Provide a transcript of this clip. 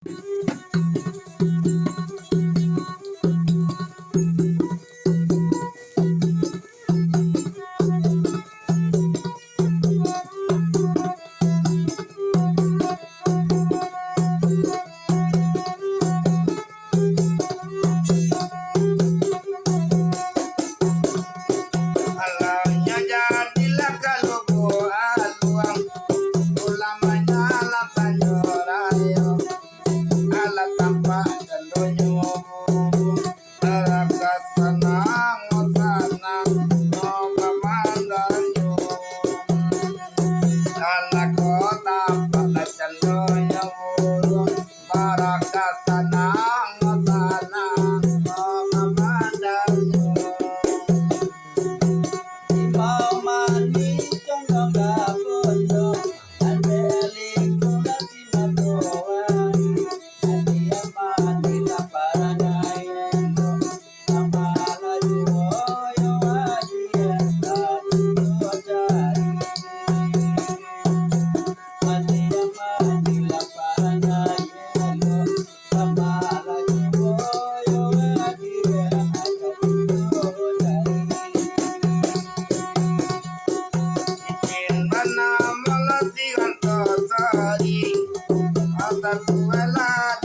Alaunya jadilah kalau buat uang ulamanya alam tanjurayo alat tanpa tentunya terangkat senang senang noga mandanyo anak kota pada cendonya burung barakat senang senang noga mandanyo Imau mani condong gabondo Albeli kulati nadoani Adia mani la paranayendo Amala juoyo adia tatuyo jari Adia mani la paranayendo Amala juoyo adia tatuyo jari Ikin bana malati ganto sari Atar tuela